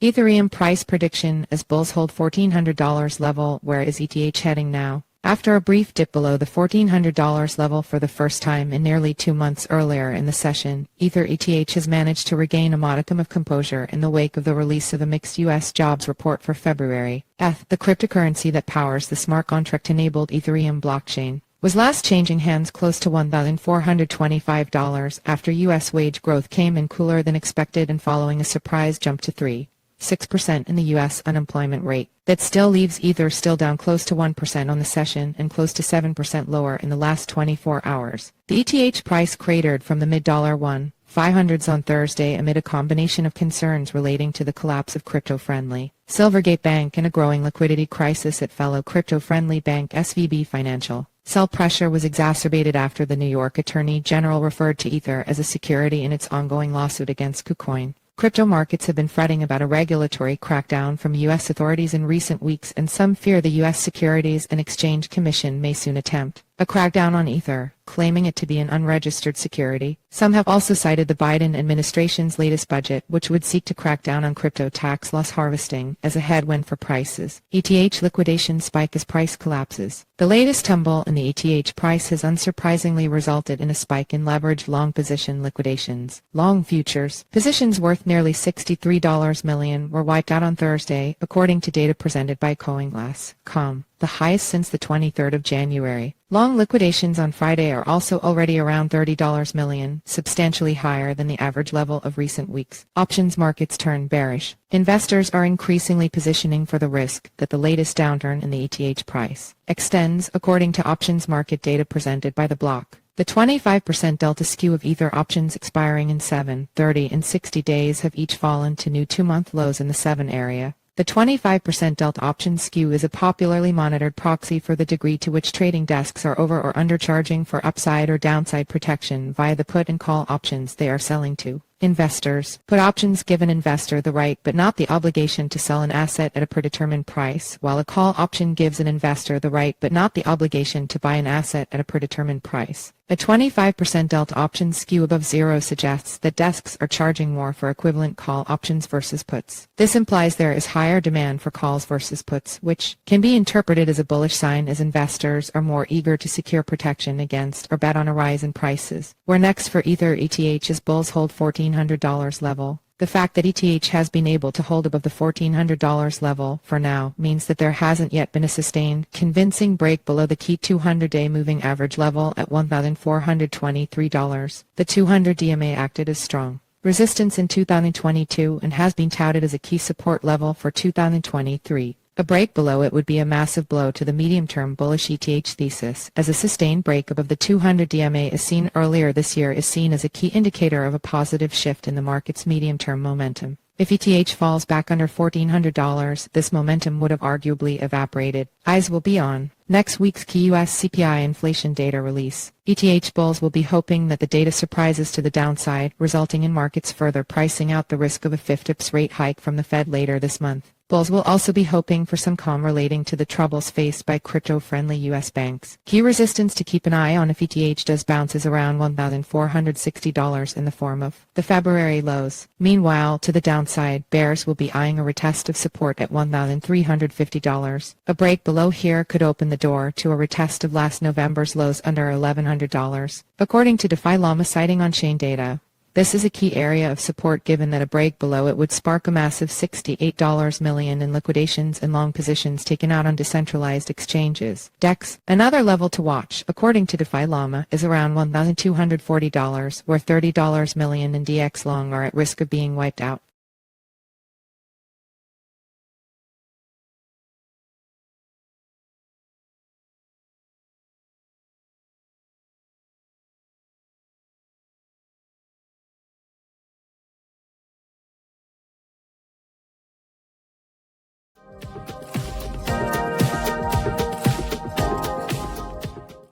Ethereum price prediction as bulls hold $1,400 level. Where is ETH heading now? After a brief dip below the $1,400 level for the first time in nearly 2 months earlier in the session, ETH has managed to regain a modicum of composure in the wake of the release of a mixed U.S. jobs report for February. ETH, the cryptocurrency that powers the smart contract-enabled Ethereum blockchain, was last changing hands close to $1,425 after U.S. wage growth came in cooler than expected and following a surprise jump to 3.6% in the U.S. unemployment rate. That still leaves Ether still down close to 1% on the session and close to 7% lower in the last 24 hours. The ETH price cratered from the mid-$1,500s on Thursday amid a combination of concerns relating to the collapse of crypto-friendly Silvergate Bank and a growing liquidity crisis at fellow crypto-friendly bank SVB Financial. Sell pressure was exacerbated after the New York Attorney General referred to Ether as a security in its ongoing lawsuit against KuCoin. Crypto markets have been fretting about a regulatory crackdown from U.S. authorities in recent weeks, and some fear the U.S. Securities and Exchange Commission may soon attempt a crackdown on Ether, claiming it to be an unregistered security. Some have also cited the Biden administration's latest budget, which would seek to crack down on crypto tax loss harvesting, as a headwind for prices. ETH liquidation spike as price collapses. The latest tumble in the ETH price has unsurprisingly resulted in a spike in leveraged long position liquidations. Long futures positions worth nearly $63 million were wiped out on Thursday, according to data presented by CoinGlass.com, the highest since the 23rd of January. Long liquidations on Friday are also already around $30 million, substantially higher than the average level of recent weeks. Options markets turn bearish. Investors are increasingly positioning for the risk that the latest downturn in the ETH price extends, according to options market data presented by the block. The 25% delta skew of Ether options expiring in 7, 30, and 60 days have each fallen to new 2-month lows in the 7 area. The 25% delta option skew is a popularly monitored proxy for the degree to which trading desks are over or undercharging for upside or downside protection via the put and call options they are selling to investors. Put options give an investor the right but not the obligation to sell an asset at a predetermined price, while a call option gives an investor the right but not the obligation to buy an asset at a predetermined price. A 25% delta option skew above zero suggests that desks are charging more for equivalent call options versus puts. This implies there is higher demand for calls versus puts, which can be interpreted as a bullish sign as investors are more eager to secure protection against or bet on a rise in prices. Where next for Ether? ETH as bulls hold $1,400 level. The fact that ETH has been able to hold above the $1,400 level for now means that there hasn't yet been a sustained, convincing break below the key 200-day moving average level at $1,423. The 200 DMA acted as strong resistance in 2022 and has been touted as a key support level for 2023. A break below it would be a massive blow to the medium-term bullish ETH thesis, as a sustained break above the 200 DMA as seen earlier this year is seen as a key indicator of a positive shift in the market's medium-term momentum. If ETH falls back under $1,400, this momentum would have arguably evaporated. Eyes will be on next week's key U.S. CPI inflation data release. ETH bulls will be hoping that the data surprises to the downside, resulting in markets further pricing out the risk of a 50 bps rate hike from the Fed later this month. Bulls will also be hoping for some calm relating to the troubles faced by crypto-friendly U.S. banks. Key resistance to keep an eye on if ETH does bounce is around $1,460 in the form of the February lows. Meanwhile, to the downside, bears will be eyeing a retest of support at $1,350. A break below here could open the door to a retest of last November's lows under $1,100. According to DeFi Llama citing on-chain data, this is a key area of support given that a break below it would spark a massive $68 million in liquidations and long positions taken out on decentralized exchanges. DEX, another level to watch, according to DeFi Llama, is around $1,240, where $30 million in DX long are at risk of being wiped out.